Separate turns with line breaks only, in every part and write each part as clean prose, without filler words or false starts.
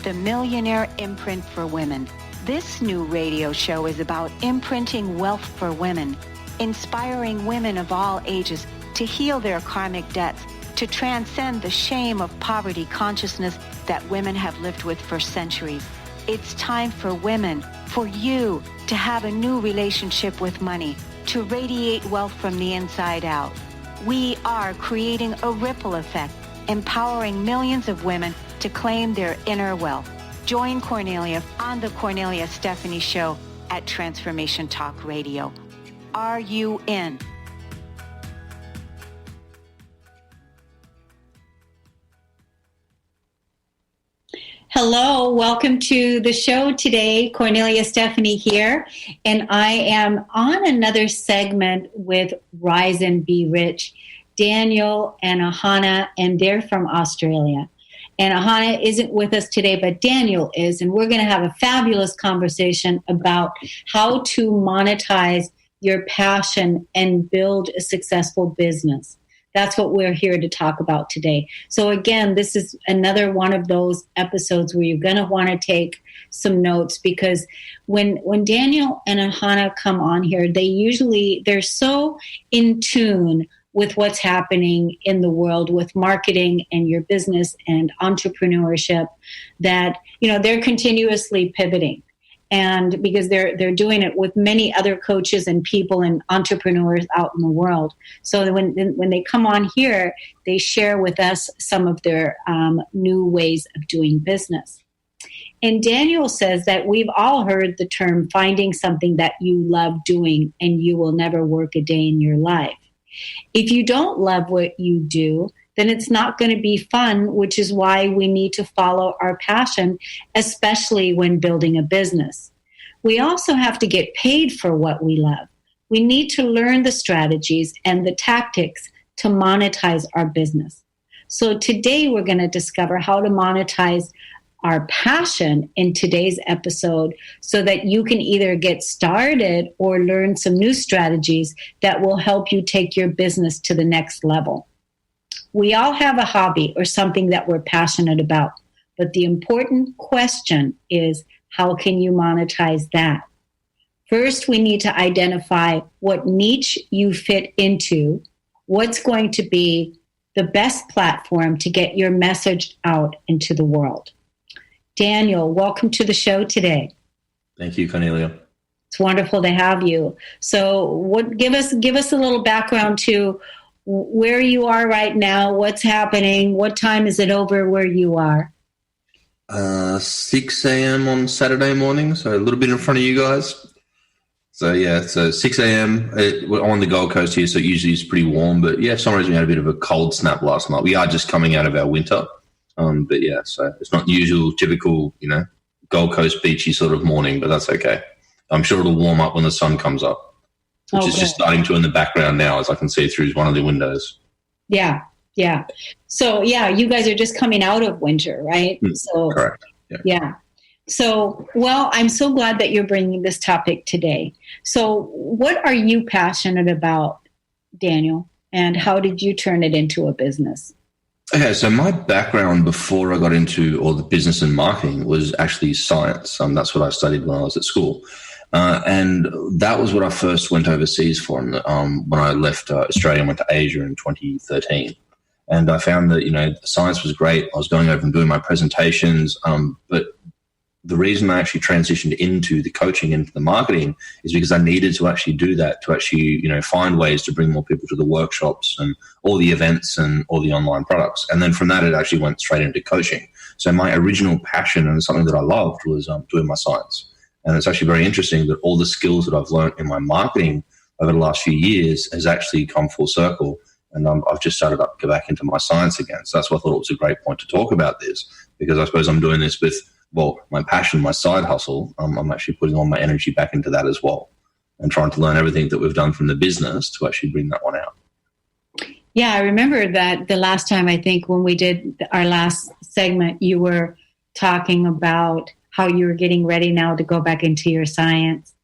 the Millionaire Imprint for Women. This new radio show is about imprinting wealth for women, inspiring women of all ages to heal their karmic debts, to transcend the shame of poverty consciousness that women have lived with for centuries. It's time for women, for you, to have a new relationship with money, to radiate wealth from the inside out. We are creating a ripple effect, empowering millions of women to claim their inner wealth. Join Cornelia on the Cornelia Stephanie Show at Transformation Talk Radio. Are you in? Hello, welcome to the show today. Cornelia Stephanie here, and I am on another segment with Rise and Be Rich, Daniel and Ahana, and they're from Australia. And Ahana isn't with us today, but Daniel is, and we're going to have a fabulous conversation about how to monetize your passion and build a successful business. That's what we're here to talk about today. So again, this is another one of those episodes where you're going to want to take some notes, because when Daniel and Ahana come on here, they're so in tune with what's happening in the world with marketing and your business and entrepreneurship that, they're continuously pivoting. And because they're doing it with many other coaches and people and entrepreneurs out in the world. So when they come on here, they share with us some of their new ways of doing business. And Daniel says that we've all heard the term finding something that you love doing and you will never work a day in your life. If you don't love what you do, then it's not going to be fun, which is why we need to follow our passion, especially when building a business. We also have to get paid for what we love. We need to learn the strategies and the tactics to monetize our business. So today we're going to discover how to monetize our passion in today's episode so that you can either get started or learn some new strategies that will help you take your business to the next level. We all have a hobby or something that we're passionate about, but the important question is, how can you monetize that? First, we need to identify what niche you fit into, what's going to be the best platform to get your message out into the world. Daniel, welcome to the show today.
Thank you, Cornelia.
It's wonderful to have you. So give us a little background to where you are right now, what's happening, what time is it over where you are?
6 a.m. on Saturday morning, so a little bit in front of you guys. So 6 a.m. We're on the Gold Coast here, so usually it's pretty warm. But yeah, for some reason we had a bit of a cold snap last night. We are just coming out of our winter. But yeah, so it's not the usual, typical, Gold Coast beachy sort of morning, but that's okay. I'm sure it'll warm up when the sun comes up, which is just starting to in the background now, as I can see through one of the windows.
Yeah. So yeah, you guys are just coming out of winter, right? So
correct.
Yeah. So, well, I'm so glad that you're bringing this topic today. So what are you passionate about, Daniel? And how did you turn it into a business?
Okay, so my background before I got into all the business and marketing was actually science. That's what I studied when I was at school. And that was what I first went overseas for when I left Australia and went to Asia in 2013. And I found that, science was great. I was going over and doing my presentations. But the reason I actually transitioned into the coaching and the marketing is because I needed to actually do that, to actually, find ways to bring more people to the workshops and all the events and all the online products. And then from that, it actually went straight into coaching. So my original passion and something that I loved was doing my science. And it's actually very interesting that all the skills that I've learned in my marketing over the last few years has actually come full circle. And I've just started to go back into my science again. So that's why I thought it was a great point to talk about this, because I suppose I'm doing this with, my passion, my side hustle. I'm actually putting all my energy back into that as well and trying to learn everything that we've done from the business to actually bring that one out.
Yeah, I remember that the last time, I think when we did our last segment, you were talking about how you were getting ready now to go back into your science,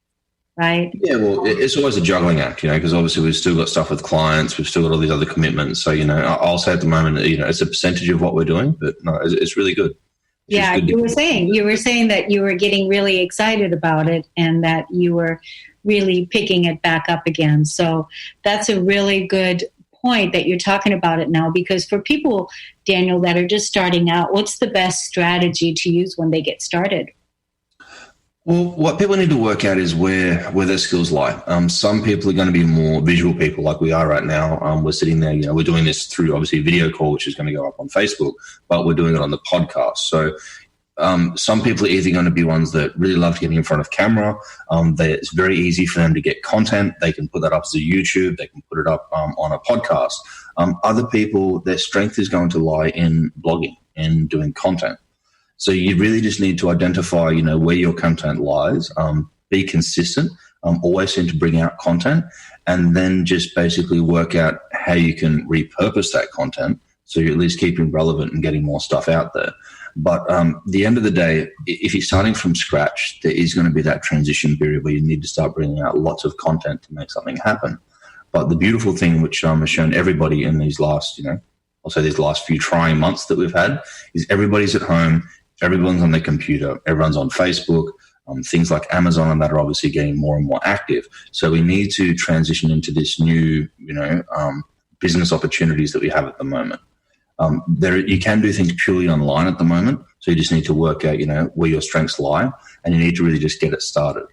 right?
Yeah, well, it's always a juggling act, because obviously we've still got stuff with clients, we've still got all these other commitments. So, I'll say at the moment, it's a percentage of what we're doing, but no, it's really good. which is
Yeah,
good.
you were saying that you were getting really excited about it and that you were really picking it back up again. So that's a really good point that you're talking about it now, because for people, Daniel, that are just starting out, what's the best strategy to use when they get started?
Well, what people need to work out is where their skills lie. Some people are going to be more visual people, like we are right now. We're sitting there, we're doing this through obviously a video call, which is going to go up on Facebook, but we're doing it on the podcast. So some people are either going to be ones that really love getting in front of camera. It's very easy for them to get content. They can put that up as a YouTube. They can put it up on a podcast. Other people, their strength is going to lie in blogging and doing content. So you really just need to identify, where your content lies, be consistent, always seem to bring out content, and then just basically work out how you can repurpose that content so you're at least keeping relevant and getting more stuff out there. But the end of the day, if you're starting from scratch, there is going to be that transition period where you need to start bringing out lots of content to make something happen. But the beautiful thing, which has shown everybody in these last, these last few trying months that we've had, is everybody's at home. Everyone's on their computer. Everyone's on Facebook. Things like Amazon and that are obviously getting more and more active. So we need to transition into this new, business opportunities that we have at the moment. You can do things purely online at the moment. So you just need to work out, where your strengths lie, and you need to really just get it started.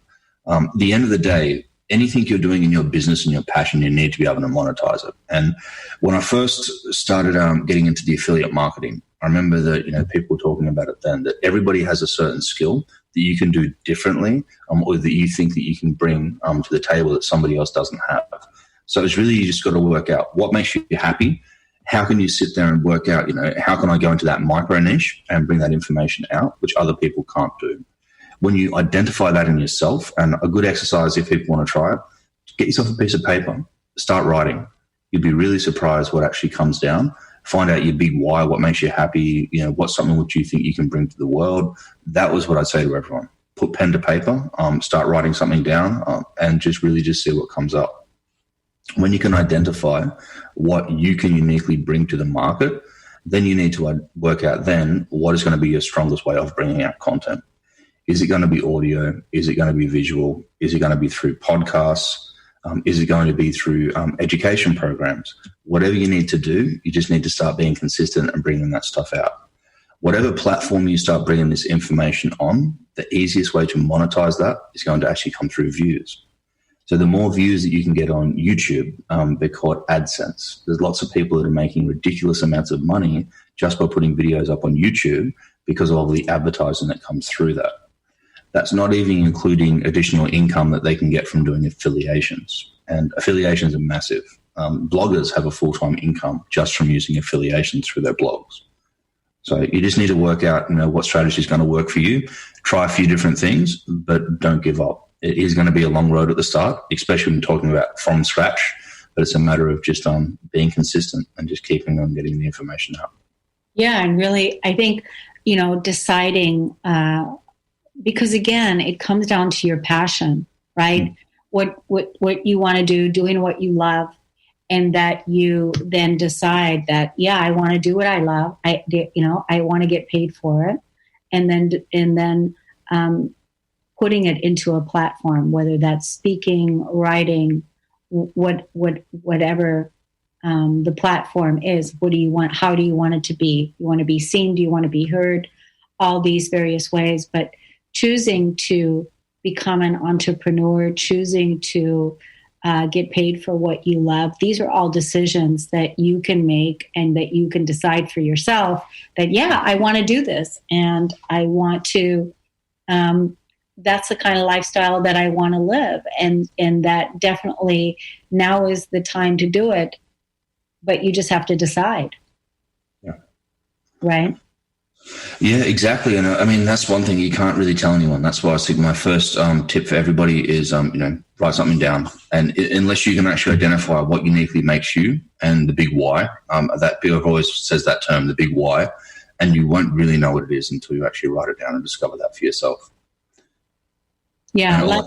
The end of the day, anything you're doing in your business and your passion, you need to be able to monetize it. And when I first started getting into the affiliate marketing, I remember that, people were talking about it then, that everybody has a certain skill that you can do differently, or that you think that you can bring to the table that somebody else doesn't have. So it's really, you just got to work out what makes you happy. How can you sit there and work out, how can I go into that micro niche and bring that information out, which other people can't do? When you identify that in yourself, and a good exercise if people want to try it, get yourself a piece of paper, start writing. You'll be really surprised what actually comes down. Find out your big why, what makes you happy, what's something which you think you can bring to the world. That was what I'd say to everyone. Put pen to paper, start writing something down, and just really just see what comes up. When you can identify what you can uniquely bring to the market, then you need to work out then what is going to be your strongest way of bringing out content. Is it going to be audio? Is it going to be visual? Is it going to be through podcasts? Is it going to be through education programs? Whatever you need to do, you just need to start being consistent and bringing that stuff out. Whatever platform you start bringing this information on, the easiest way to monetize that is going to actually come through views. So the more views that you can get on YouTube, they're called AdSense. There's lots of people that are making ridiculous amounts of money just by putting videos up on YouTube because of all the advertising that comes through that. That's not even including additional income that they can get from doing affiliations. And affiliations are massive. Bloggers have a full-time income just from using affiliations through their blogs. So you just need to work out, what strategy is going to work for you. Try a few different things, but don't give up. It is going to be a long road at the start, especially when you're talking about from scratch, but it's a matter of just being consistent and just keeping on getting the information out.
Yeah, and really, I think, deciding, because again, it comes down to your passion, right? What you want to do, doing what you love, and that you then decide that, I want to do what I love. I want to get paid for it, and then putting it into a platform, whether that's speaking, writing, whatever the platform is. What do you want? How do you want it to be? You want to be seen? Do you want to be heard? All these various ways, but choosing to become an entrepreneur, choosing to get paid for what you love. These are all decisions that you can make and that you can decide for yourself that, I want to do this and I want to, that's the kind of lifestyle that I want to live. And that definitely now is the time to do it, but you just have to decide.
Yeah.
Right?
Yeah, exactly. And I mean, that's one thing you can't really tell anyone. That's why I think my first tip for everybody is, write something down. And unless you can actually identify what uniquely makes you and the big why, that people always says that term, the big why, and you won't really know what it is until you actually write it down and discover that for yourself.
Yeah.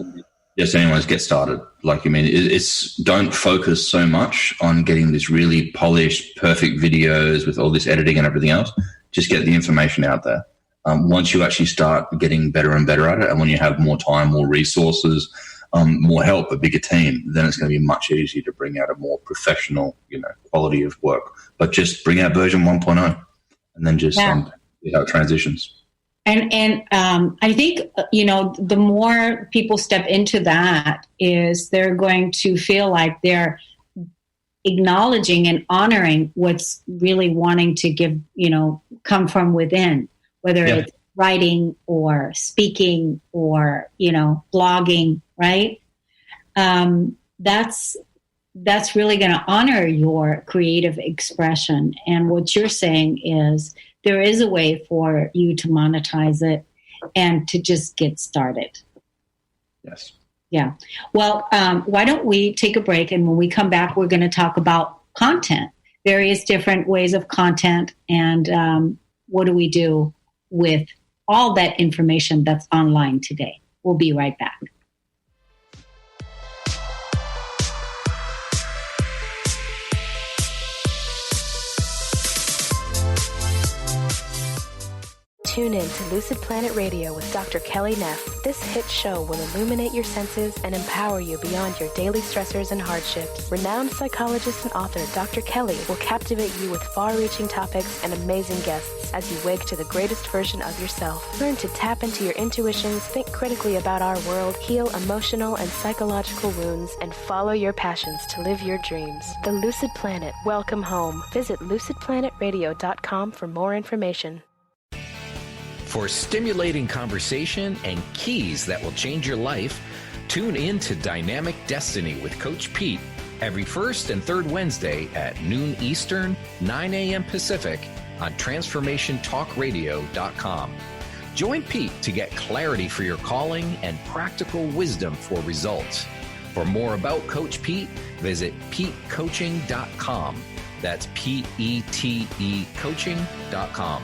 Yes, anyways, get started. It's don't focus so much on getting this really polished, perfect videos with all this editing and everything else. Just get the information out there. Once you actually start getting better and better at it, and when you have more time, more resources, more help, a bigger team, then it's going to be much easier to bring out a more professional, quality of work. But just bring out version 1.0 and then just see how it transitions.
And I think, the more people step into that is they're going to feel like they're acknowledging and honoring what's really wanting to give, come from within, whether it's writing or speaking or, blogging, right? That's really going to honor your creative expression. And what you're saying is there is a way for you to monetize it and to just get started.
Yes.
Yeah. Well, why don't we take a break? And when we come back, we're going to talk about content, various different ways of content, and what do we do with all that information that's online today. We'll be right back.
Tune in to Lucid Planet Radio with Dr. Kelly Neff. This hit show will illuminate your senses and empower you beyond your daily stressors and hardships. Renowned psychologist and author Dr. Kelly will captivate you with far-reaching topics and amazing guests as you wake to the greatest version of yourself. Learn to tap into your intuitions, think critically about our world, heal emotional and psychological wounds, and follow your passions to live your dreams. The Lucid Planet. Welcome home. Visit lucidplanetradio.com for more information.
For stimulating conversation and keys that will change your life, tune in to Dynamic Destiny with Coach Pete every first and third Wednesday at noon Eastern, 9 a.m. Pacific on TransformationTalkRadio.com. Join Pete to get clarity for your calling and practical wisdom for results. For more about Coach Pete, visit PeteCoaching.com. That's PETE Coaching.com.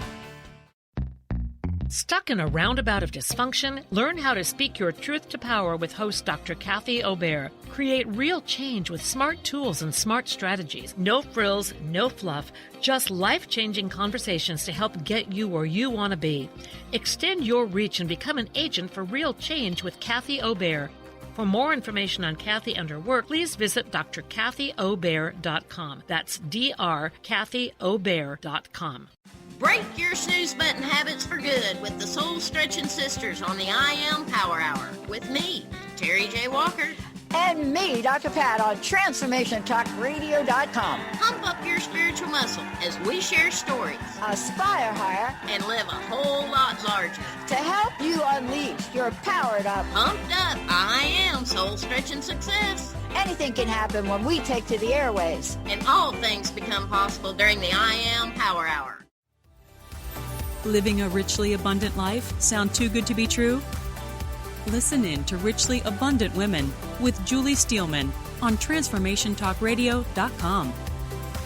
Stuck in a roundabout of dysfunction? Learn how to speak your truth to power with host Dr. Kathy Obear. Create real change with smart tools and smart strategies. No frills, no fluff, just life-changing conversations to help get you where you want to be. Extend your reach and become an agent for real change with Kathy Obear. For more information on Kathy and her work, please visit drkathyobear.com. That's drkathyobear.com.
Break your snooze button habits for good with the Soul Stretching Sisters on the I Am Power Hour with me, Terry J. Walker.
And me, Dr. Pat, on TransformationTalkRadio.com.
Pump up your spiritual muscle as we share stories,
aspire higher,
and live a whole lot larger.
To help you unleash your powered up,
pumped up, I Am Soul Stretching Success.
Anything can happen when we take to the airways.
And all things become possible during the I Am Power Hour.
Living a richly abundant life sound too good to be true? Listen in to Richly Abundant Women with Julie Steelman on TransformationTalkRadio.com.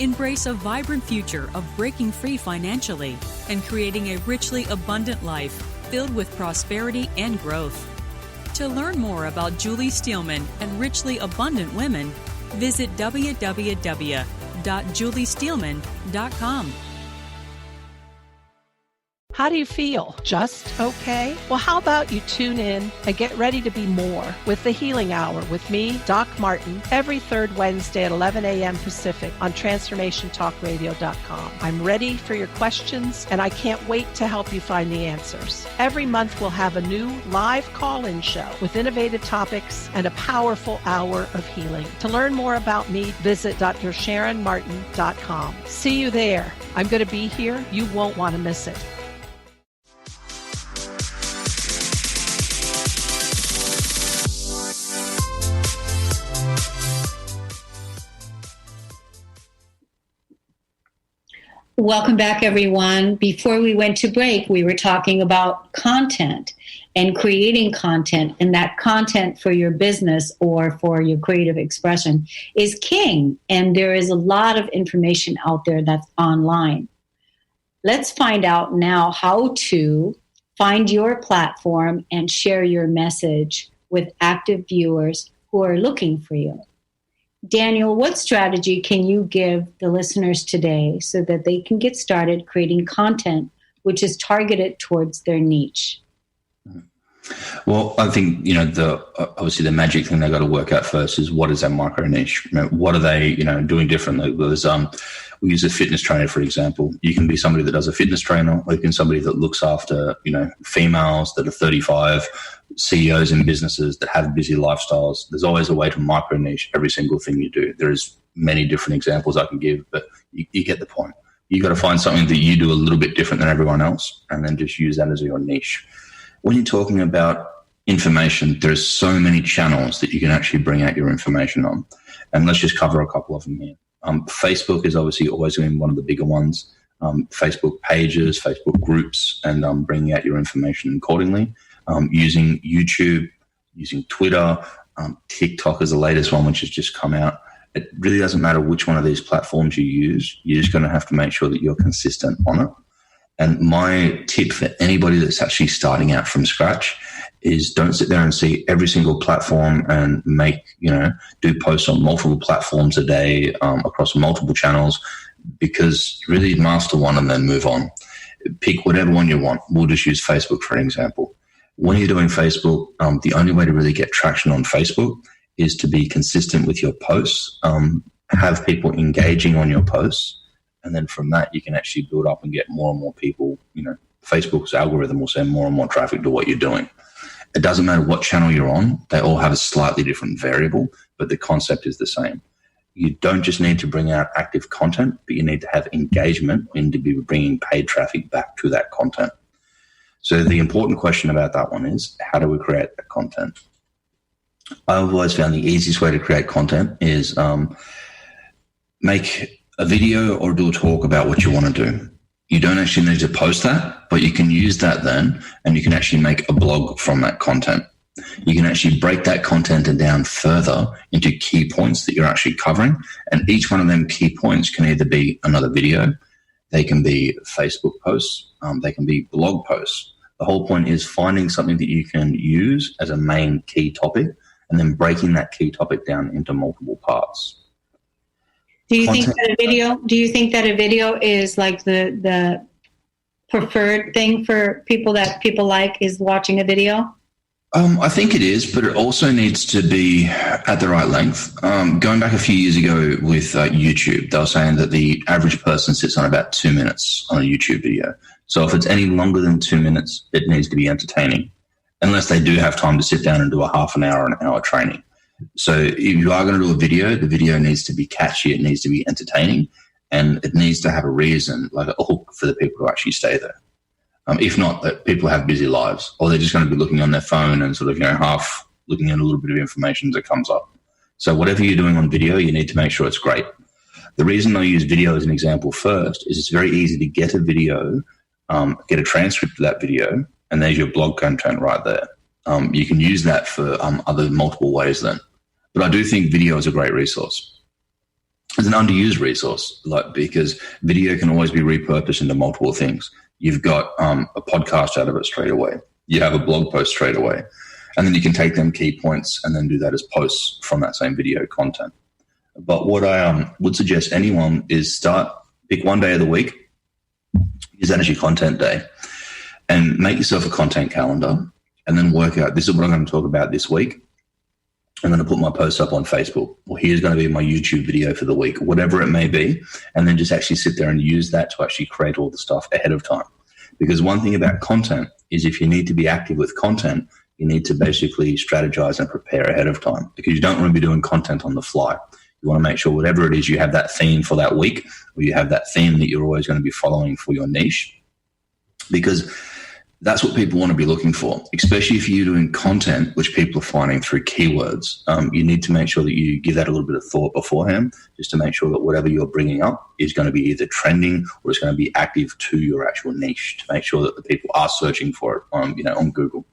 Embrace a vibrant future of breaking free financially and creating a richly abundant life filled with prosperity and growth. To learn more about Julie Steelman and Richly Abundant Women, visit www.juliesteelman.com.
How do you feel? Just okay? Well, how about you tune in and get ready to be more with the Healing Hour with me, Doc Martin, every third Wednesday at 11 a.m. Pacific on TransformationTalkRadio.com. I'm ready for your questions, and I can't wait to help you find the answers. Every month, we'll have a new live call-in show with innovative topics and a powerful hour of healing. To learn more about me, visit DrSharonMartin.com. See you there. I'm going to be here. You won't want to miss it.
Welcome back, everyone. Before we went to break, we were talking about content and creating content, and that content for your business or for your creative expression is king. And there is a lot of information out there that's online. Let's find out now how to find your platform and share your message with active viewers who are looking for you. Daniel, what strategy can you give the listeners today so that they can get started creating content which is targeted towards their niche?
Well, I think, obviously the magic thing they got to work out first is what is their micro niche? What are they, doing differently? We use a fitness trainer, for example. You can be somebody that does a fitness trainer, or you can be somebody that looks after, females that are 35, CEOs in businesses that have busy lifestyles. There's always a way to micro niche every single thing you do. There's many different examples I can give, but you get the point. You got to find something that you do a little bit different than everyone else, and then just use that as your niche. When you're talking about information, there's so many channels that you can actually bring out your information on. And let's just cover a couple of them here. Facebook is obviously always been one of the bigger ones. Facebook pages, Facebook groups, and bringing out your information accordingly. Using YouTube, using Twitter, TikTok is the latest one, which has just come out. It really doesn't matter which one of these platforms you use. You're just going to have to make sure that you're consistent on it. And my tip for anybody that's actually starting out from scratch is don't sit there and see every single platform and do posts on multiple platforms a day across multiple channels, because really master one and then move on. Pick whatever one you want. We'll just use Facebook for an example. When you're doing Facebook, the only way to really get traction on Facebook is to be consistent with your posts, have people engaging on your posts, and then from that, you can actually build up and get more and more people. Facebook's algorithm will send more and more traffic to what you're doing. It doesn't matter what channel you're on. They all have a slightly different variable, but the concept is the same. You don't just need to bring out active content, but you need to have engagement and to be bringing paid traffic back to that content. So the important question about that one is, how do we create that content? I've always found the easiest way to create content is make a video or do a talk about what you want to do. You don't actually need to post that, but you can use that then, and you can actually make a blog from that content. You can actually break that content down further into key points that you're actually covering, and each one of them key points can either be another video, they can be Facebook posts, they can be blog posts. The whole point is finding something that you can use as a main key topic and then breaking that key topic down into multiple parts.
Do you think that a video is like the preferred thing for people that people like is watching a video?
I think it is, but it also needs to be at the right length. Going back a few years ago with YouTube, they were saying that the average person sits on about 2 minutes on a YouTube video. So if it's any longer than 2 minutes, it needs to be entertaining, unless they do have time to sit down and do a half an hour, an hour training. So if you are going to do a video, the video needs to be catchy, it needs to be entertaining, and it needs to have a reason, like a hook for the people to actually stay there. If not, that people have busy lives, or they're just going to be looking on their phone and sort of, half looking at a little bit of information that comes up. So whatever you're doing on video, you need to make sure it's great. The reason I use video as an example first is it's very easy to get a video, get a transcript of that video, and there's your blog content right there. You can use that for other multiple ways then. But I do think video is a great resource. It's an underused resource, because video can always be repurposed into multiple things. You've got a podcast out of it straight away. You have a blog post straight away. And then you can take them key points and then do that as posts from that same video content. But what I would suggest anyone is pick one day of the week, use that as your content day, and make yourself a content calendar, and then work out, this is what I'm going to talk about this week. I'm going to put my post up on Facebook, or here's going to be my YouTube video for the week, whatever it may be, and then just actually sit there and use that to actually create all the stuff ahead of time. Because one thing about content is if you need to be active with content, you need to basically strategize and prepare ahead of time, because you don't want to be doing content on the fly. You want to make sure whatever it is, you have that theme for that week, or you have that theme that you're always going to be following for your niche, because that's what people want to be looking for, especially if you're doing content which people are finding through keywords. You need to make sure that you give that a little bit of thought beforehand, just to make sure that whatever you're bringing up is going to be either trending or it's going to be active to your actual niche, to make sure that the people are searching for it on Google.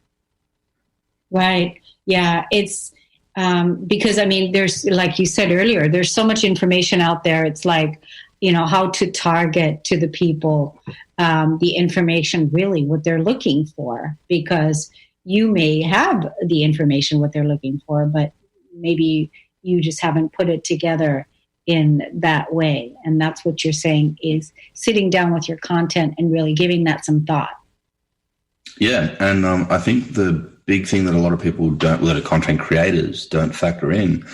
Right. Yeah. It's because, there's, like you said earlier, there's so much information out there. It's like, how to target to the people the information, really what they're looking for, because you may have the information, what they're looking for, but maybe you just haven't put it together in that way. And that's what you're saying, is sitting down with your content and really giving that some thought.
Yeah, and I think the big thing that a lot of people don't, that are content creators, don't factor in,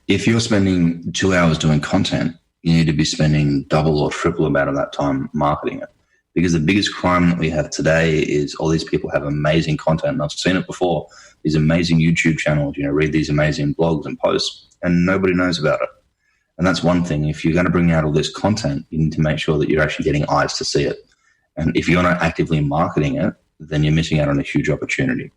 if you're spending 2 hours doing content, you need to be spending double or triple amount of that time marketing it. Because the biggest crime that we have today is all these people have amazing content, and I've seen it before, these amazing YouTube channels, read these amazing blogs and posts, and nobody knows about it. And that's one thing. If you're going to bring out all this content, you need to make sure that you're actually getting eyes to see it. And if you're not actively marketing it, then you're missing out on a huge opportunity.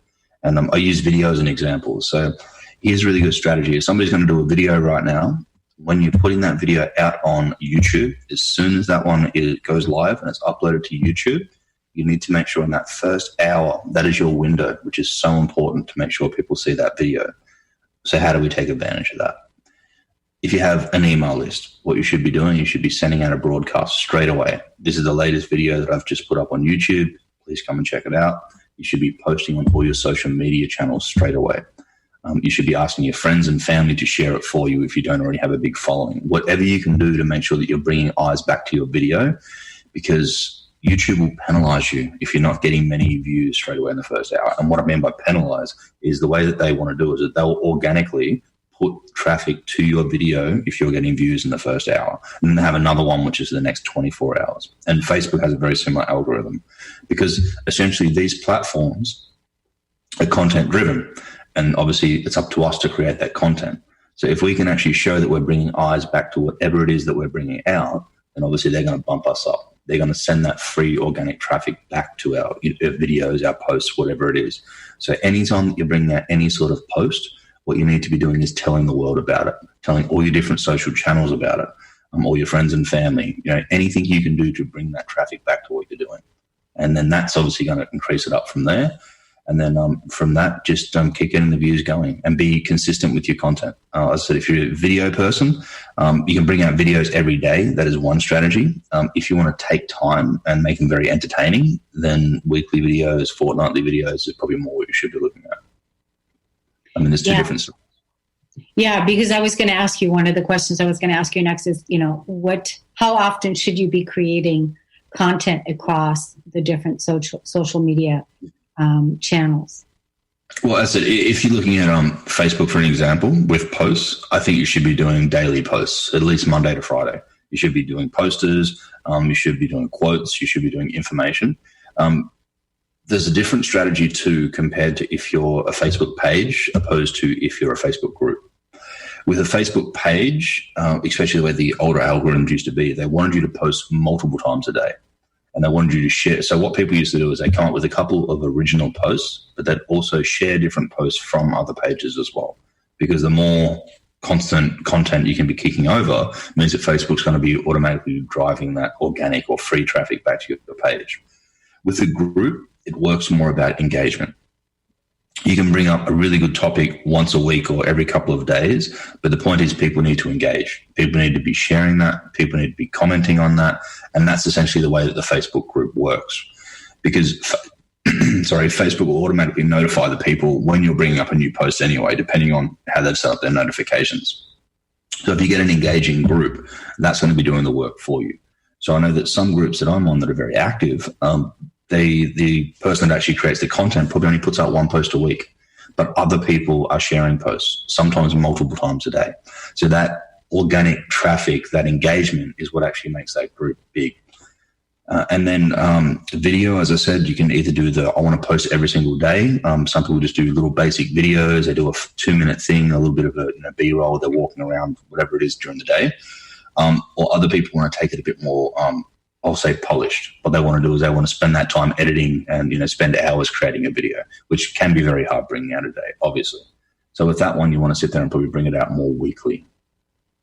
And I use video as an example. So here's a really good strategy. If somebody's going to do a video right now, when you're putting that video out on YouTube, as soon as that one goes live and it's uploaded to YouTube, you need to make sure in that first hour, that is your window, which is so important to make sure people see that video. So how do we take advantage of that? If you have an email list, what you should be doing, you should be sending out a broadcast straight away. This is the latest video that I've just put up on YouTube. Please come and check it out. You should be posting on all your social media channels straight away. You should be asking your friends and family to share it for you if you don't already have a big following. Whatever you can do to make sure that you're bringing eyes back to your video, because YouTube will penalize you if you're not getting many views straight away in the first hour. And what I mean by penalize is the way that they want to do is that they'll organically put traffic to your video if you're getting views in the first hour, and then they have another one which is the next 24 hours. And Facebook has a very similar algorithm, because essentially these platforms are content driven, and obviously it's up to us to create that content. So if we can actually show that we're bringing eyes back to whatever it is that we're bringing out, then obviously they're going to bump us up. They're going to send that free organic traffic back to our videos, our posts, whatever it is. So anytime that you're bringing out any sort of post, what you need to be doing is telling the world about it, telling all your different social channels about it, all your friends and family, anything you can do to bring that traffic back to what you're doing. And then that's obviously going to increase it up from there. And then from that, just keep getting the views going and be consistent with your content. As I said, if you're a video person, you can bring out videos every day. That is one strategy. If you want to take time and make them very entertaining, then weekly videos, fortnightly videos is probably more what you should be looking at. I mean, there's two different stuff.
Yeah, because I was going to ask you, one of the questions I was going to ask you next is, how often should you be creating content across the different social media channels?
Well, as I said, if you're looking at Facebook, for an example, with posts, I think you should be doing daily posts, at least Monday to Friday. You should be doing posters. You should be doing quotes. You should be doing information. There's a different strategy too compared to if you're a Facebook page opposed to if you're a Facebook group. With a Facebook page, especially the way the older algorithms used to be, they wanted you to post multiple times a day. And they wanted you to share. So what people used to do is they come up with a couple of original posts, but they'd also share different posts from other pages as well. Because the more constant content you can be kicking over means that Facebook's going to be automatically driving that organic or free traffic back to your page. With a group, it works more about engagement. You can bring up a really good topic once a week or every couple of days, but the point is people need to engage. People need to be sharing that. People need to be commenting on that. And that's essentially the way that the Facebook group works. Because, Facebook will automatically notify the people when you're bringing up a new post anyway, depending on how they've set up their notifications. So if you get an engaging group, that's going to be doing the work for you. So I know that some groups that I'm on that are very active, the person that actually creates the content probably only puts out one post a week, but other people are sharing posts, sometimes multiple times a day. So that organic traffic, that engagement is what actually makes that group big. And then video, as I said, you can either do I want to post every single day. Some people just do little basic videos. They do a 2-minute thing, a little bit of a B-roll. They're walking around, whatever it is during the day. Or other people want to take it a bit more I'll say polished. What they want to do is they want to spend that time editing and, spend hours creating a video, which can be very hard bringing out a day, obviously. So with that one, you want to sit there and probably bring it out more weekly.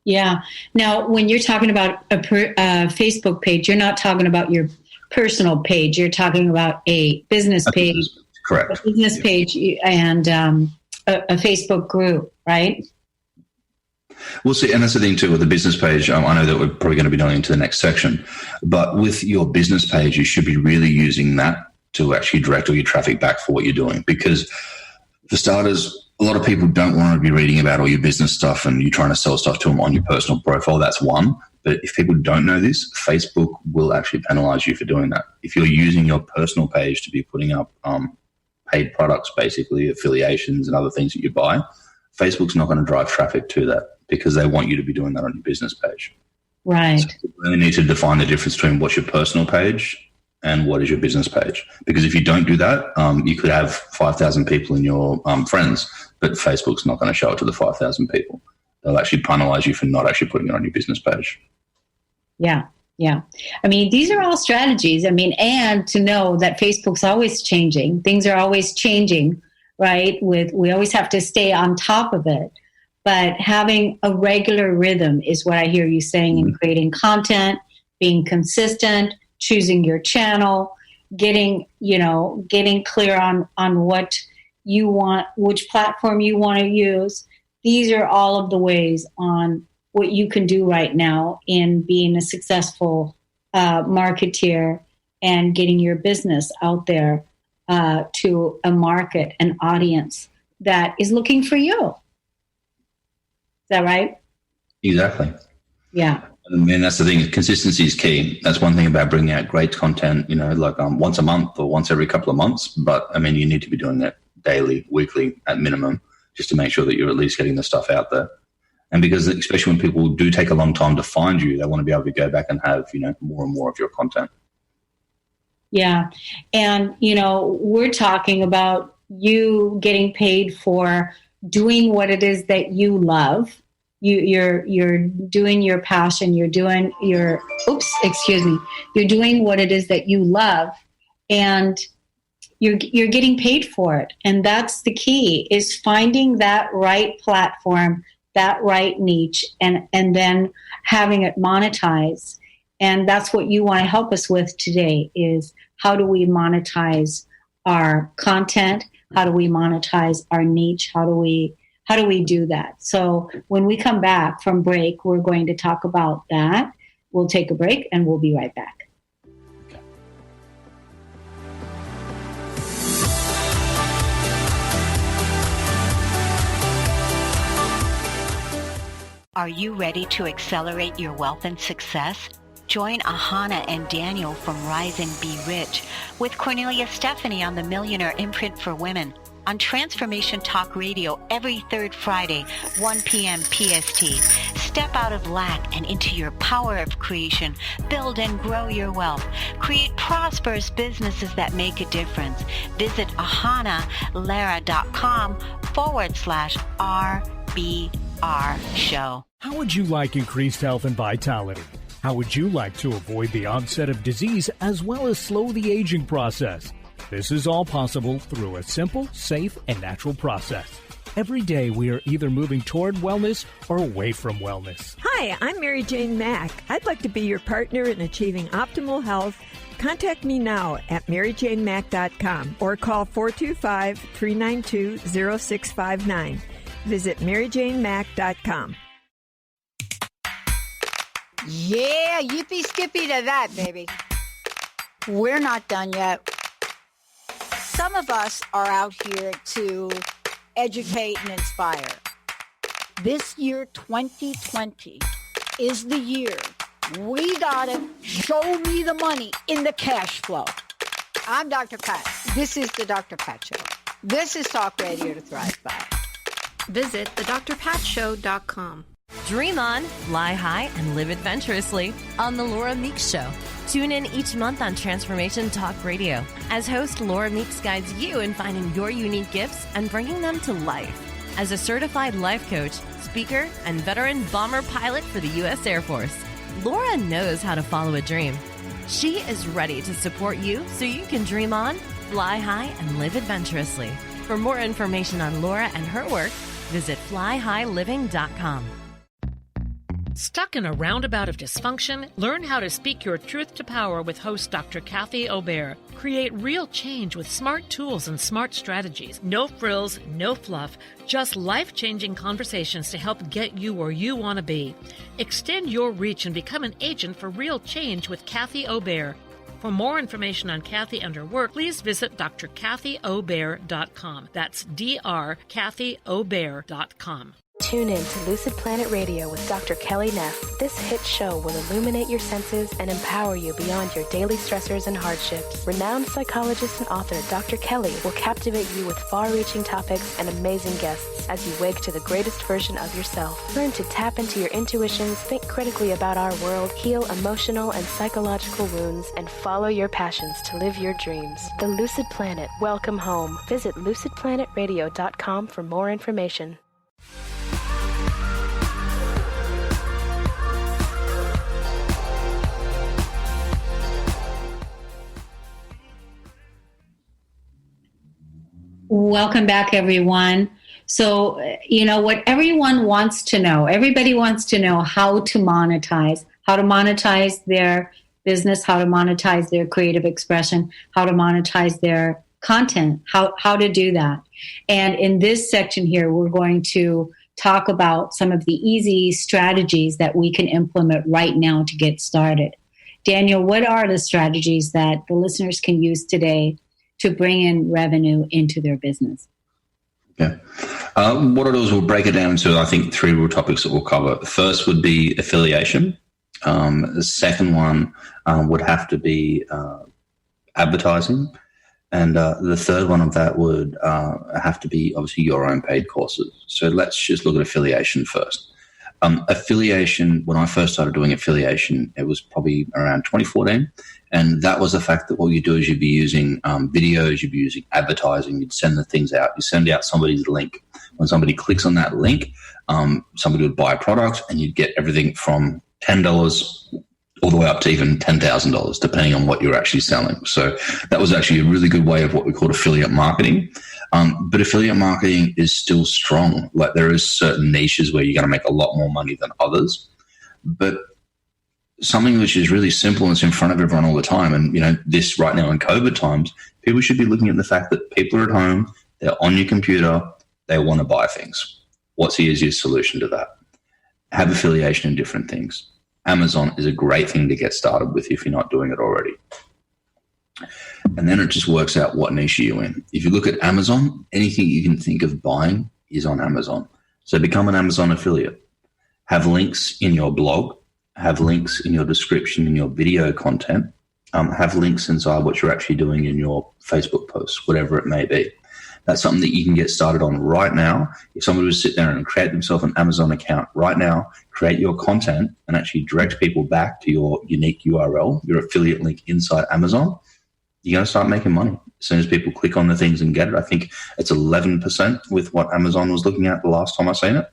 Yeah. Now, when you're talking about a Facebook page, you're not talking about your personal page. You're talking about a business page.
Correct.
A business page and a Facebook group, right?
We'll see. And that's the thing too with the business page. I know that we're probably going to be going into the next section, but with your business page, you should be really using that to actually direct all your traffic back for what you're doing. Because for starters, a lot of people don't want to be reading about all your business stuff and you're trying to sell stuff to them on your personal profile. That's one. But if people don't know this, Facebook will actually penalize you for doing that. If you're using your personal page to be putting up paid products, basically affiliations and other things that you buy, Facebook's not going to drive traffic to that because they want you to be doing that on your business page.
Right.
So you really need to define the difference between what's your personal page and what is your business page. Because if you don't do that, you could have 5,000 people in your friends, but Facebook's not going to show it to the 5,000 people. They'll actually penalize you for not actually putting it on your business page.
Yeah. Yeah. I mean, these are all strategies. I mean, and to know that Facebook's always changing. Things are always changing, right? We always have to stay on top of it. But having a regular rhythm is what I hear you saying in creating content, being consistent, choosing your channel, getting clear on what you want, which platform you want to use. These are all of the ways on what you can do right now in being a successful marketeer and getting your business out there to a market, an audience that is looking for you. Is that right?
Exactly.
Yeah.
I mean, that's the thing. Consistency is key. That's one thing about bringing out great content, like once a month or once every couple of months. But, I mean, you need to be doing that daily, weekly at minimum, just to make sure that you're at least getting the stuff out there. And because especially when people do take a long time to find you, they want to be able to go back and have, more and more of your content.
Yeah. And, we're talking about you getting paid for doing what it is that you love. You're doing your passion. You're doing you're doing what it is that you love, and you're getting paid for it. And that's the key, is finding that right platform, that right niche, and then having it monetize. And that's what you want to help us with today, is how do we monetize our content? How do we monetize our niche? How do we do that? So when we come back from break, we're going to talk about that. We'll take a break and we'll be right back.
Are you ready to accelerate your wealth and success? Join Ahana and Daniel from Rise and Be Rich with Cornelia Stephanie on the Millionaire Imprint for Women on Transformation Talk Radio every third Friday, 1 p.m. PST. Step out of lack and into your power of creation. Build and grow your wealth. Create prosperous businesses that make a difference. Visit ahanalara.com/RBR show.
How would you like increased health and vitality? How would you like to avoid the onset of disease as well as slow the aging process? This is all possible through a simple, safe, and natural process. Every day we are either moving toward wellness or away from wellness.
Hi, I'm Mary Jane Mack. I'd like to be your partner in achieving optimal health. Contact me now at maryjanemack.com or call 425-392-0659. Visit maryjanemack.com.
Yeah, yippee skippy to that, baby. We're not done yet. Some of us are out here to educate and inspire. This year, 2020, is the year we gotta show me the money in the cash flow. I'm Dr. Pat. This is the Dr. Pat Show. This is Talk Radio to Thrive By.
Visit thedrpatshow.com.
Dream on, fly high, and live adventurously on The Laura Meeks Show. Tune in each month on Transformation Talk Radio as host Laura Meeks guides you in finding your unique gifts and bringing them to life. As a certified life coach, speaker, and veteran bomber pilot for the U.S. Air Force, Laura knows how to follow a dream. She is ready to support you so you can dream on, fly high, and live adventurously. For more information on Laura and her work, visit flyhighliving.com.
Stuck in a roundabout of dysfunction? Learn how to speak your truth to power with host Dr. Kathy Obear. Create real change with smart tools and smart strategies. No frills, no fluff, just life-changing conversations to help get you where you want to be. Extend your reach and become an agent for real change with Kathy Obear. For more information on Kathy and her work, please visit drkathyobear.com. That's drkathyobear.com.
Tune in to Lucid Planet Radio with Dr. Kelly Neff. This hit show will illuminate your senses and empower you beyond your daily stressors and hardships. Renowned psychologist and author Dr. Kelly will captivate you with far-reaching topics and amazing guests as you wake to the greatest version of yourself. Learn to tap into your intuitions, think critically about our world, heal emotional and psychological wounds, and follow your passions to live your dreams. The Lucid Planet, welcome home. Visit lucidplanetradio.com for more information.
Welcome back, everyone. So, what everyone wants to know, everybody wants to know how to monetize their business, how to monetize their creative expression, how to monetize their content, how to do that. And in this section here, we're going to talk about some of the easy strategies that we can implement right now to get started. Daniel, what are the strategies that the listeners can use today to bring in revenue into their business?
Yeah. What I'll do is we'll break it down into, I think, 3 real topics that we'll cover. The first would be affiliation. The second one would have to be advertising. And the third one of that would have to be, obviously, your own paid courses. So let's just look at affiliation first. Affiliation, when I first started doing affiliation, it was probably around 2014. And that was the fact that what you do is you'd be using videos, you'd be using advertising, you'd send the things out. You send out somebody's link. When somebody clicks on that link, somebody would buy a product and you'd get everything from $10 all the way up to even $10,000, depending on what you're actually selling. So that was actually a really good way of what we call affiliate marketing. But affiliate marketing is still strong. Like, there is certain niches where you're going to make a lot more money than others. But something which is really simple and it's in front of everyone all the time, and this right now in COVID times, people should be looking at the fact that people are at home, they're on your computer, they want to buy things. What's the easiest solution to that? Have affiliation in different things. Amazon is a great thing to get started with if you're not doing it already. And then it just works out what niche you're in. If you look at Amazon, anything you can think of buying is on Amazon. So become an Amazon affiliate. Have links in your blog, have links in your description in your video content, have links inside what you're actually doing in your Facebook posts, whatever it may be. That's something that you can get started on right now. If somebody would sit there and create themselves an Amazon account right now, create your content and actually direct people back to your unique URL, your affiliate link inside Amazon, you're going to start making money as soon as people click on the things and get it. I think it's 11% with what Amazon was looking at the last time I seen it,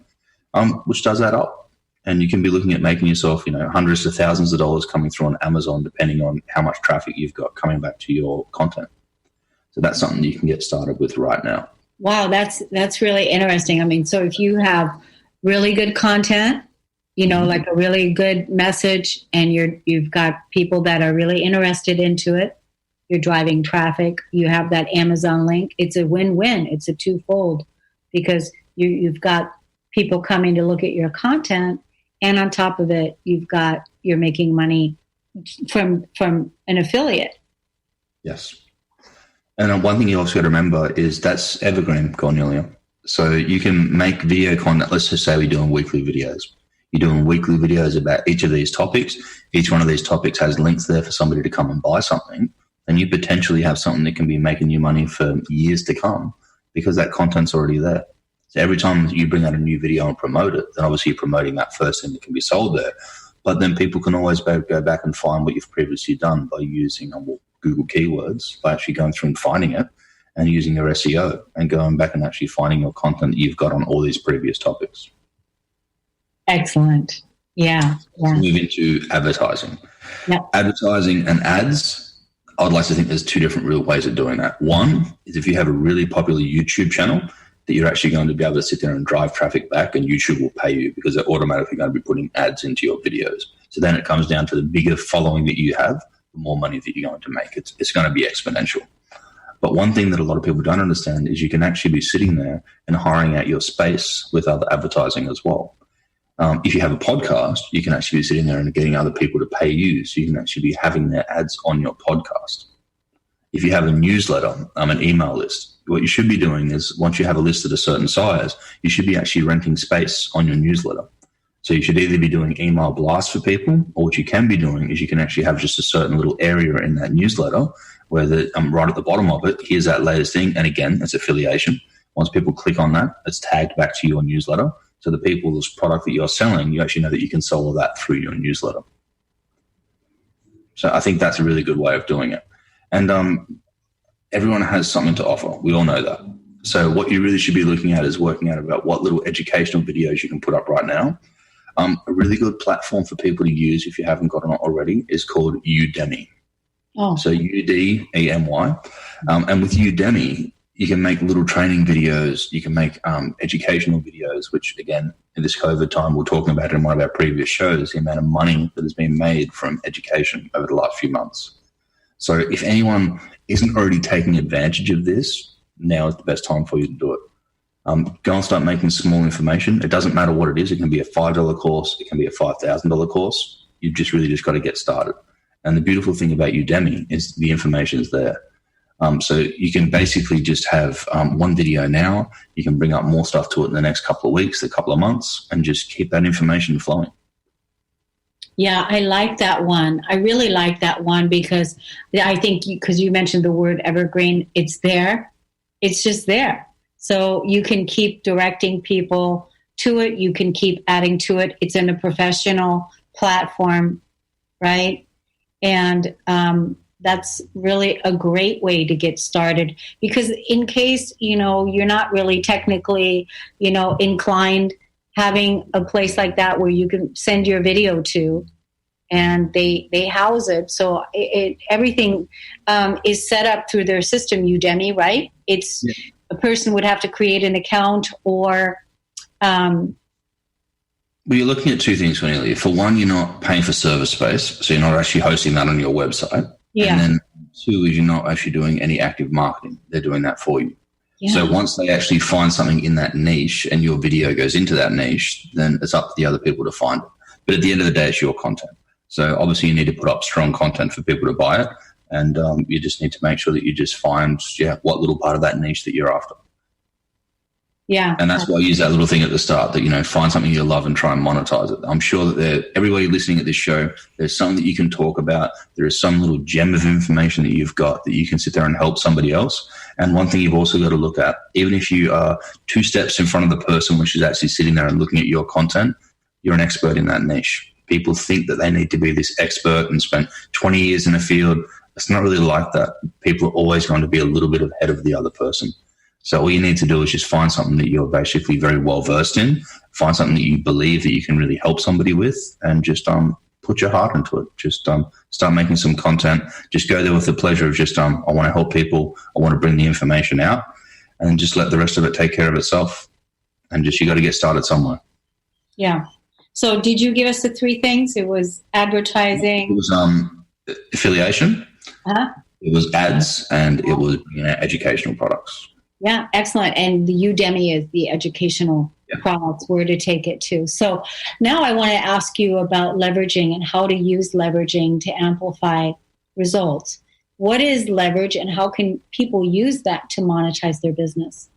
which does add up. And you can be looking at making yourself, hundreds of thousands of dollars coming through on Amazon, depending on how much traffic you've got coming back to your content. So that's something you can get started with right now.
Wow, that's really interesting. I mean, so if you have really good content, like a really good message, and you've got people that are really interested into it, you're driving traffic, you have that Amazon link, it's a win-win. It's a twofold, because you've got people coming to look at your content, and on top of it, you're making money from an affiliate.
Yes. And one thing you also got to remember is that's evergreen, Cornelia. So you can make video content. Let's just say we're doing weekly videos. You're doing weekly videos about each of these topics. Each one of these topics has links there for somebody to come and buy something. And you potentially have something that can be making you money for years to come because that content's already there. So every time you bring out a new video and promote it, then obviously you're promoting that first thing that can be sold there. But then people can always go back and find what you've previously done by using Google keywords, by actually going through and finding it and using your SEO and going back and actually finding your content that you've got on all these previous topics.
Excellent. Yeah.
Let's move into advertising.
Yep.
Advertising and ads, I'd like to think there's 2 different real ways of doing that. One is if you have a really popular YouTube channel that you're actually going to be able to sit there and drive traffic back, and YouTube will pay you because they're automatically going to be putting ads into your videos. So then it comes down to the bigger following that you have, the more money that you're going to make. It's going to be exponential. But one thing that a lot of people don't understand is you can actually be sitting there and hiring out your space with other advertising as well. If you have a podcast, you can actually be sitting there and getting other people to pay you, so you can actually be having their ads on your podcast. If you have a newsletter, an email list, what you should be doing is once you have a list at a certain size, you should be actually renting space on your newsletter. So you should either be doing email blasts for people, or what you can be doing is you can actually have just a certain little area in that newsletter where right at the bottom of it, here's that latest thing. And again, it's affiliation. Once people click on that, it's tagged back to your newsletter. So the people, this product that you're selling, you actually know that you can sell all that through your newsletter. So I think that's a really good way of doing it. And everyone has something to offer. We all know that. So what you really should be looking at is working out about what little educational videos you can put up right now. A really good platform for people to use if you haven't got it already is called Udemy.
Oh.
So Udemy. And with Udemy, you can make little training videos. You can make educational videos, which, again, in this COVID time, we're talking about in one of our previous shows, the amount of money that has been made from education over the last few months. So if anyone isn't already taking advantage of this, now is the best time for you to do it. Go and start making small information. It doesn't matter what it is. It can be a $5 course. It can be a $5,000 course. You've just really got to get started. And the beautiful thing about Udemy is the information is there. So you can basically just have one video now. You can bring up more stuff to it in the next couple of weeks, a couple of months, and just keep that information flowing.
Yeah, I like that one. I really like that one because I think because you mentioned the word evergreen, it's there. It's just there. So you can keep directing people to it. You can keep adding to it. It's in a professional platform, right? And that's really a great way to get started because in case, you're not really technically, inclined, having a place like that where you can send your video to and they house it. So everything is set up through their system, Udemy, right? It's a person would have to create an account or...
Well, you're looking at two things, Cornelia. For one, you're not paying for server space, so you're not actually hosting that on your website.
Yeah.
And then two is you're not actually doing any active marketing. They're doing that for you.
Yeah.
So once they actually find something in that niche and your video goes into that niche, then it's up to the other people to find it. But at the end of the day, it's your content. So obviously you need to put up strong content for people to buy it. And you just need to make sure that you just find what little part of that niche that you're after.
Yeah.
And that's why I use that little thing at the start that, find something you love and try and monetize it. I'm sure that everybody listening at this show, there's something that you can talk about. There is some little gem of information that you've got that you can sit there and help somebody else. And one thing you've also got to look at, even if you are 2 steps in front of the person which is actually sitting there and looking at your content, you're an expert in that niche. People think that they need to be this expert and spend 20 years in a field. It's not really like that. People are always going to be a little bit ahead of the other person. So all you need to do is just find something that you're basically very well versed in, find something that you believe that you can really help somebody with, and just put your heart into it. Just start making some content. Just go there with the pleasure of just I want to help people. I want to bring the information out, and just let the rest of it take care of itself. And just you got to get started somewhere.
Yeah. So did you give us the 3 things? It was advertising.
It was affiliation.
Uh-huh.
It was ads, and it was educational products.
Yeah, excellent. And the Udemy is the educational products, where to take it to. So now I want to ask you about leveraging and how to use leveraging to amplify results. What is leverage and how can people use that to monetize their business?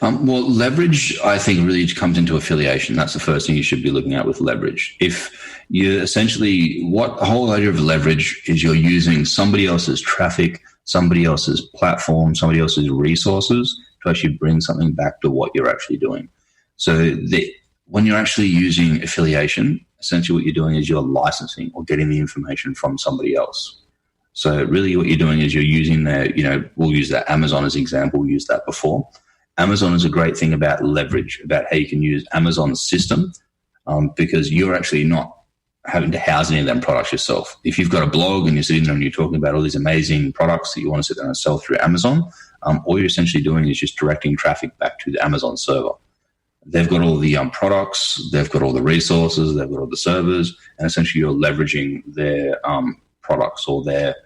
Well, leverage, I think, really comes into affiliation. That's the first thing you should be looking at with leverage. If you essentially, what the whole idea of leverage is you're using somebody else's traffic, somebody else's platform, somebody else's resources to actually bring something back to what you're actually doing. So when you're actually using affiliation, essentially what you're doing is you're licensing or getting the information from somebody else. So really what you're doing is you're using we'll use that Amazon as an example. We used that before. Amazon is a great thing about leverage, about how you can use Amazon's system because you're actually not having to house any of them products yourself. If you've got a blog and you're sitting there and you're talking about all these amazing products that you want to sit there and sell through Amazon, all you're essentially doing is just directing traffic back to the Amazon server. They've got all the products, they've got all the resources, they've got all the servers, and essentially you're leveraging their products or their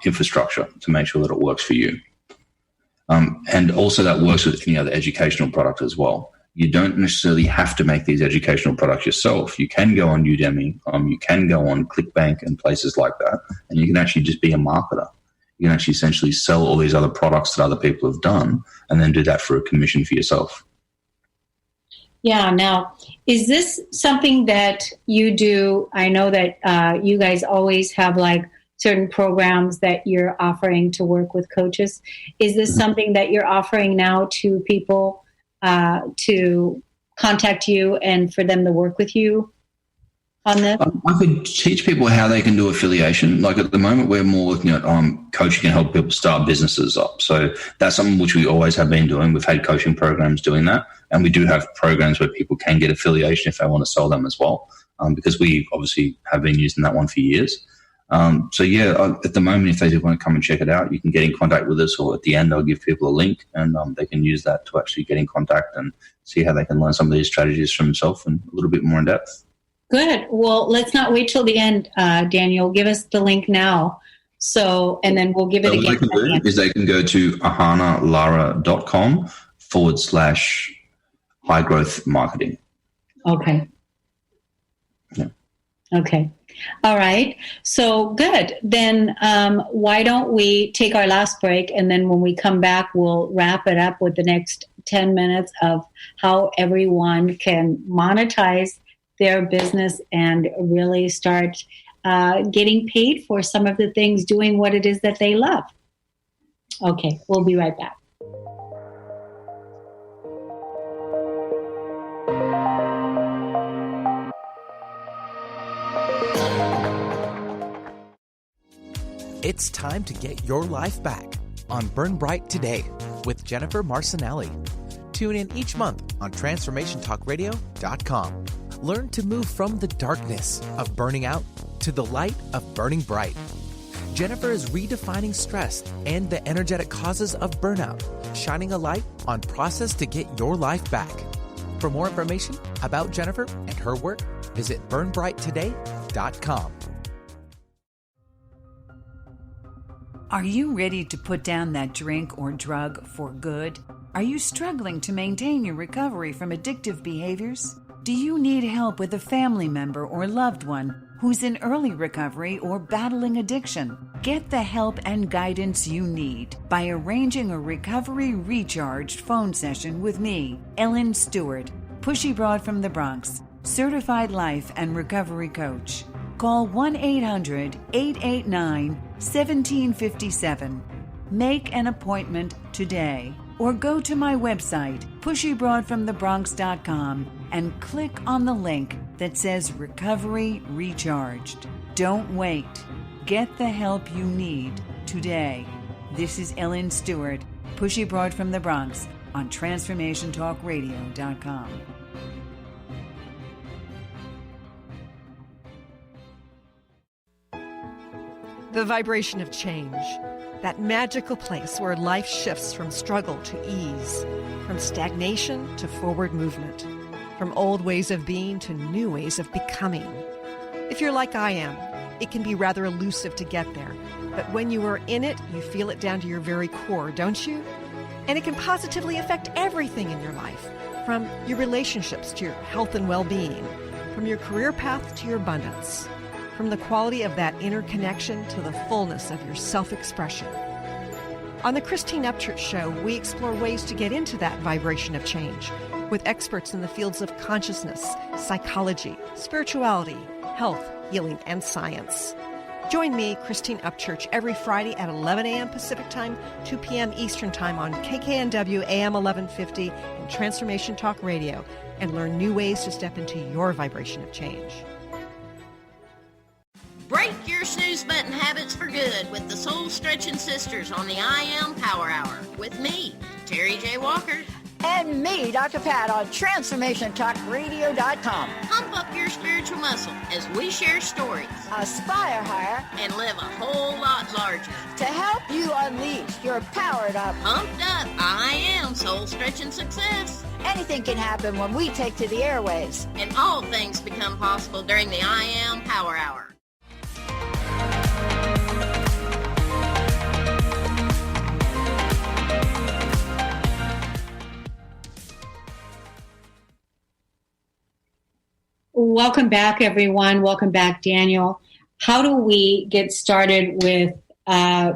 infrastructure to make sure that it works for you. And also that works with any other educational product as well. you don't necessarily have to make these educational products yourself. You can go on Udemy, you can go on ClickBank and places like that, and you can actually just be a marketer. You can actually essentially sell all these other products that other people have done and then do that for a commission for yourself.
Yeah. Now, is this something that you do? I know that you guys always have like certain programs that you're offering to work with coaches. Is this something that you're offering now to people to contact you and for them to work with you on this?
I could teach people how they can do affiliation. Like at the moment, we're more looking at coaching and help people start businesses up. So that's something which we always have been doing. We've had coaching programs doing that. And we do have programs where people can get affiliation if they want to sell them as well, because we obviously have been using that one for years. At the moment, if they do want to come and check it out, you can get in contact with us, or at the end, I'll give people a link and they can use that to actually get in contact and see how they can learn some of these strategies for themselves and a little bit more in depth.
Good. Well, let's not wait till the end, Daniel. Give us the link now. And then we'll give it again.
What they can go to ahanalara.com/high growth marketing.
Okay.
Yeah.
Okay. All right. So good. Then why don't we take our last break, and then when we come back, we'll wrap it up with the next 10 minutes of how everyone can monetize their business and really start getting paid for some of the things, doing what it is that they love. Okay. We'll be right back.
It's time to get your life back on Burn Bright Today with Jennifer Marcinelli. Tune in each month on TransformationTalkRadio.com. Learn to move from the darkness of burning out to the light of burning bright. Jennifer is redefining stress and the energetic causes of burnout, shining a light on process to get your life back. For more information about Jennifer and her work, visit burnbrighttoday.com.
Are you ready to put down that drink or drug for good? Are you struggling to maintain your recovery from addictive behaviors? Do you need help with a family member or loved one who's in early recovery or battling addiction? Get the help and guidance you need by arranging a Recovery Recharged phone session with me, Ellen Stewart, Pushy Broad from the Bronx, certified life and recovery coach. Call 1-800-889-1757. Make an appointment today or go to my website, pushybroadfromthebronx.com, and click on the link that says Recovery Recharged. Don't wait. Get the help you need today. This is Ellen Stewart, Pushy Broad from the Bronx on TransformationTalkRadio.com.
The vibration of change, that magical place where life shifts from struggle to ease, from stagnation to forward movement, from old ways of being to new ways of becoming. If you're like I am, it can be rather elusive to get there, but when you are in it, you feel it down to your very core, don't you? And it can positively affect everything in your life, from your relationships to your health and well-being, from your career path to your abundance, from the quality of that inner connection to the fullness of your self-expression. On the Christine Upchurch Show, we explore ways to get into that vibration of change with experts in the fields of consciousness, psychology, spirituality, health, healing, and science. Join me, Christine Upchurch, every Friday at 11 a.m. Pacific Time, 2 p.m. Eastern Time on KKNW AM 1150 and Transformation Talk Radio, and learn new ways to step into your vibration of change.
Break your snooze button habits for good with the Soul Stretching Sisters on the I Am Power Hour with me, Terry J. Walker.
And me, Dr. Pat, on TransformationTalkRadio.com.
Pump up your spiritual muscle as we share stories,
aspire higher,
and live a whole lot larger.
To help you unleash your powered up,
pumped up, I Am Soul Stretching Success.
Anything can happen when we take to the airwaves.
And all things become possible during the I Am Power Hour.
Welcome back, everyone. Welcome back, Daniel. How do we get started with, how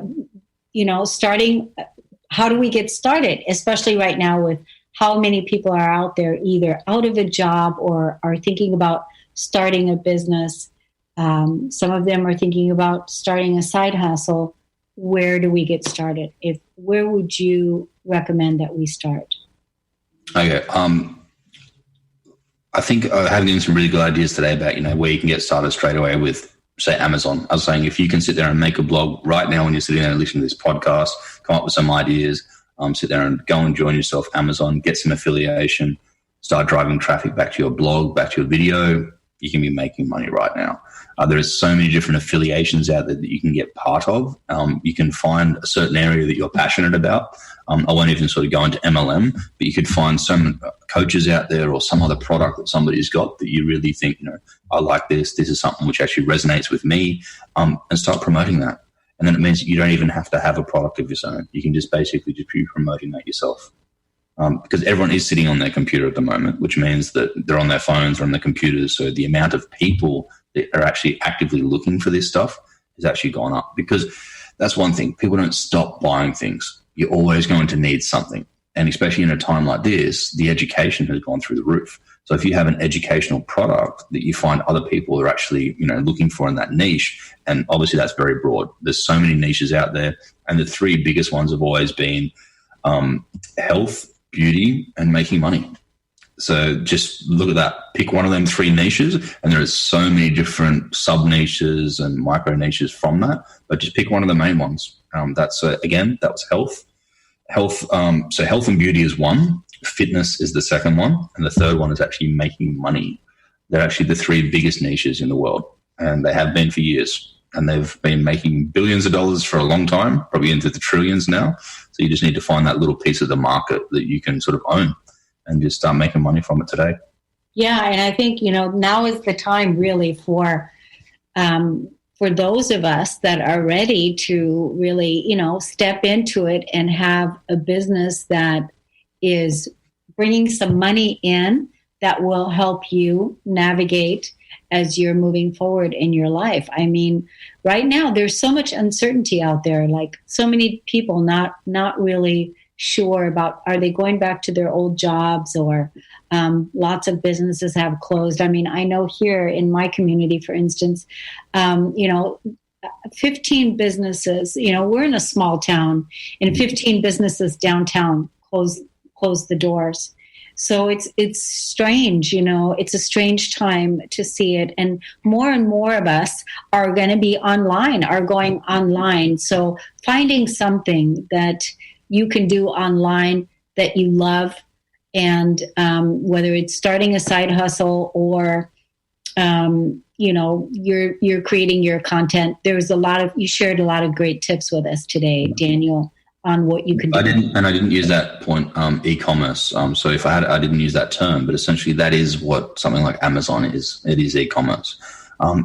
do we get started, especially right now with how many people are out there either out of a job or are thinking about starting a business. Some of them are thinking about starting a side hustle. Where do we get started? Where would you recommend that we start?
Okay. I think I have given some really good ideas today about, where you can get started straight away with, say, Amazon. I was saying if you can sit there and make a blog right now when you're sitting there and listening to this podcast, come up with some ideas, sit there and go and join yourself Amazon, get some affiliation, start driving traffic back to your blog, back to your video, you can be making money right now. There are so many different affiliations out there that you can get part of. You can find a certain area that you're passionate about. I won't even sort of go into MLM, but you could find some coaches out there or some other product that somebody's got that you really think, I like this. This is something which actually resonates with me, and start promoting that. And then it means that you don't even have to have a product of your own. You can just basically just be promoting that yourself. Because everyone is sitting on their computer at the moment, which means that they're on their phones or on their computers. So the amount of people that are actually actively looking for this stuff has actually gone up, because that's one thing. People don't stop buying things. You're always going to need something. And especially in a time like this, the education has gone through the roof. So if you have an educational product that you find other people are actually, looking for in that niche, and obviously that's very broad. There's so many niches out there. And the three biggest ones have always been health, beauty, and making money. So just look at that. Pick one of them three niches, and there are so many different sub niches and micro niches from that. But just pick one of the main ones. That was health. So health and beauty is one. Fitness is the second one, and the third one is actually making money. They're actually the three biggest niches in the world, and they have been for years. And they've been making billions of dollars for a long time, probably into the trillions now. So you just need to find that little piece of the market that you can sort of own and just start making money from it today.
Yeah, and I think, now is the time really for those of us that are ready to really, step into it and have a business that is bringing some money in that will help you navigate as you're moving forward in your life. I mean, right now there's so much uncertainty out there, like so many people not really sure about, are they going back to their old jobs, or lots of businesses have closed. I mean, I know here in my community, for instance, 15 businesses, we're in a small town, and 15 businesses downtown closed the doors. So it's strange, it's a strange time to see it. And more of us are going to be online, are going online. So finding something that you can do online that you love, and whether it's starting a side hustle or, you're creating your content. You shared a lot of great tips with us today, Daniel, on what you can do.
I didn't use that point, e-commerce. So if I didn't use that term, but essentially that is what something like Amazon is. It is e-commerce.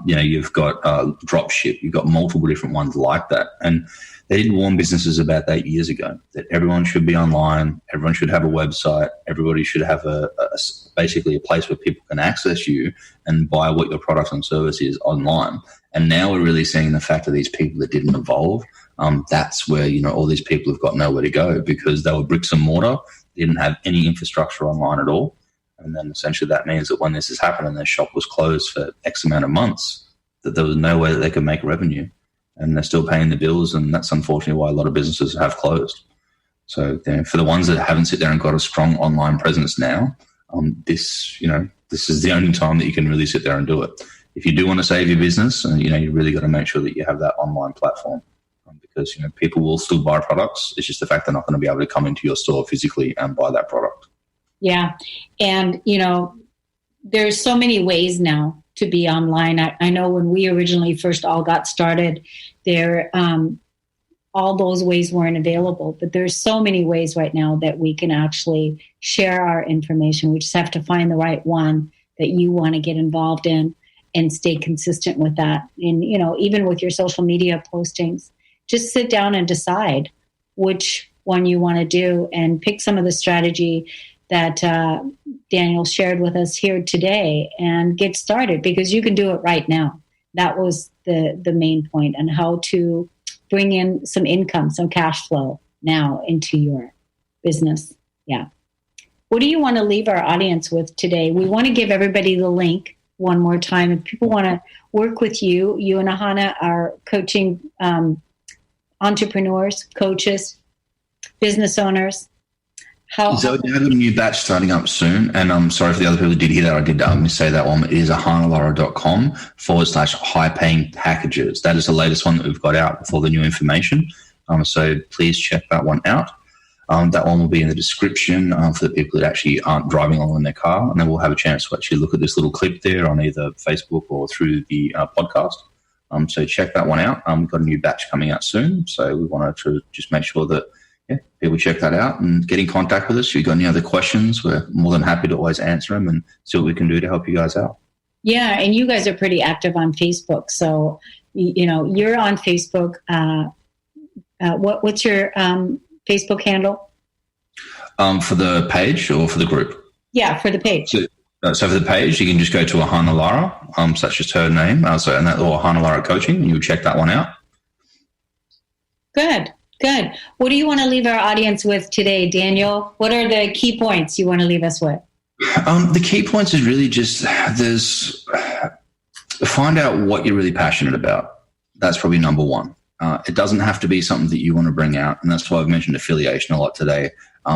You've got dropship. You've got multiple different ones like that. And they did warn businesses about that years ago, that everyone should be online. Everyone should have a website. Everybody should have basically a place where people can access you and buy what your product and service is online. And now we're really seeing the fact that these people that didn't evolve, that's where, all these people have got nowhere to go, because they were bricks and mortar. They didn't have any infrastructure online at all. And then essentially that means that when this is happening, their shop was closed for X amount of months, that there was no way that they could make revenue, and they're still paying the bills. And that's unfortunately why a lot of businesses have closed. So for the ones that haven't sit there and got a strong online presence now, this is the only time that you can really sit there and do it. If you do want to save your business, you really got to make sure that you have that online platform, because people will still buy products. It's just the fact they're not going to be able to come into your store physically and buy that product.
Yeah. And, there's so many ways now to be online. I know when we originally first all got started there, all those ways weren't available, but there's so many ways right now that we can actually share our information. We just have to find the right one that you want to get involved in and stay consistent with that. And, even with your social media postings, just sit down and decide which one you want to do, and pick some of the strategy that Daniel shared with us here today and get started, because you can do it right now. That was the main point, and how to bring in some income, some cash flow now into your business. Yeah. What do you want to leave our audience with today? We want to give everybody the link one more time. If people want to work with you, you and Ahana are coaching entrepreneurs, coaches, business owners.
So we have a new batch starting up soon, and I'm sorry for the other people who did hear that. I did say that one. It is ahanalara.com/high-paying packages. That is the latest one that we've got out with all the new information. So please check that one out. That one will be in the description for the people that actually aren't driving along in their car, and then we'll have a chance to actually look at this little clip there on either Facebook or through the podcast. So check that one out. We've got a new batch coming out soon, so we wanted to just make sure that people check that out and get in contact with us. If you've got any other questions, we're more than happy to always answer them and see what we can do to help you guys out. Yeah, and you guys are pretty active on Facebook. So, you're on Facebook. What's your Facebook handle? For the page or for the group? Yeah, for the page. So for the page, you can just go to Ahana Lara. So that's just her name. Or Ahana Lara Coaching, and you'll check that one out. Good. What do you want to leave our audience with today, Daniel? What are the key points you want to leave us with? The key points is really just find out what you're really passionate about. That's probably number one. It doesn't have to be something that you want to bring out, and that's why I've mentioned affiliation a lot today.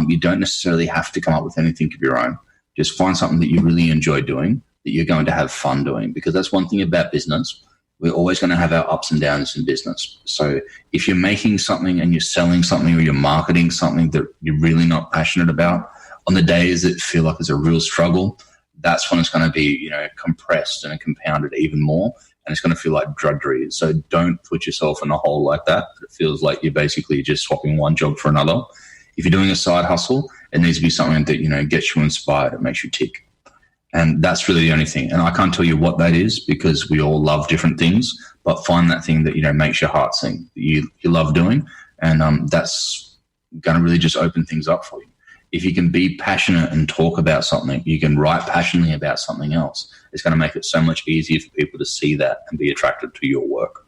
You don't necessarily have to come up with anything of your own. Just find something that you really enjoy doing, that you're going to have fun doing, because that's one thing about business. We're always going to have our ups and downs in business. So if you're making something and you're selling something or you're marketing something that you're really not passionate about, on the days that feel like it's a real struggle, that's when it's going to be, compressed and compounded even more. And it's going to feel like drudgery. So don't put yourself in a hole like that. It feels like you're basically just swapping one job for another. If you're doing a side hustle, it needs to be something that, gets you inspired and makes you tick. And that's really the only thing. And I can't tell you what that is, because we all love different things, but find that thing that, makes your heart sing, that you love doing. And that's going to really just open things up for you. If you can be passionate and talk about something, you can write passionately about something else. It's going to make it so much easier for people to see that and be attracted to your work.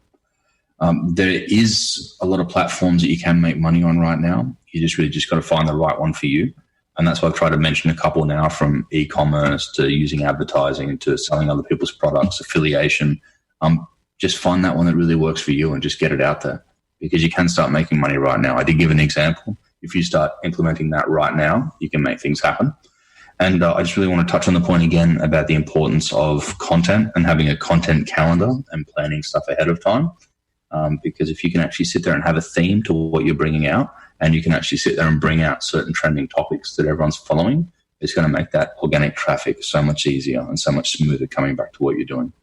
There is a lot of platforms that you can make money on right now. You just got to find the right one for you. And that's why I've tried to mention a couple now, from e-commerce to using advertising to selling other people's products, affiliation. Just find that one that really works for you and just get it out there, because you can start making money right now. I did give an example. If you start implementing that right now, you can make things happen. And I just really want to touch on the point again about the importance of content and having a content calendar and planning stuff ahead of time. Because if you can actually sit there and have a theme to what you're bringing out, and you can actually sit there and bring out certain trending topics that everyone's following, it's going to make that organic traffic so much easier and so much smoother coming back to what you're doing.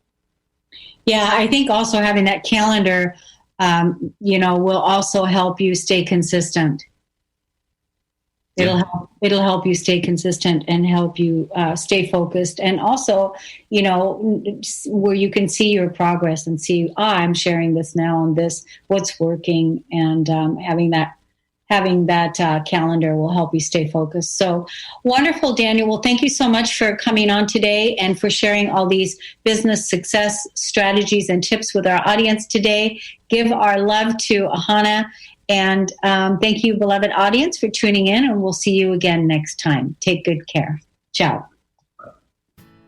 Yeah, I think also having that calendar, will also help you stay consistent. It'll help you stay consistent and help you stay focused, and also, where you can see your progress and see, I'm sharing this now and this, what's working, and having that calendar will help you stay focused. So wonderful, Daniel. Well, thank you so much for coming on today and for sharing all these business success strategies and tips with our audience today. Give our love to Ahana. And thank you, beloved audience, for tuning in, and we'll see you again next time. Take good care. Ciao.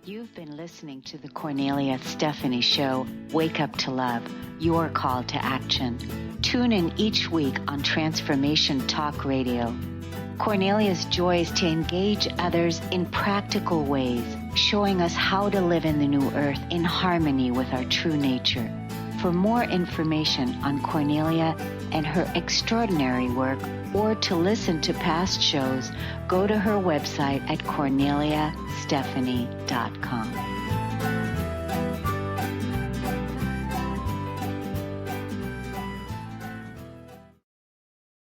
You've been listening to the Cornelia Stephanie Show, Wake Up to Love, your call to action. Tune in each week on Transformation Talk Radio. Cornelia's joy is to engage others in practical ways, showing us how to live in the new earth in harmony with our true nature. For more information on Cornelia and her extraordinary work, or to listen to past shows, go to her website at corneliastephanie.com.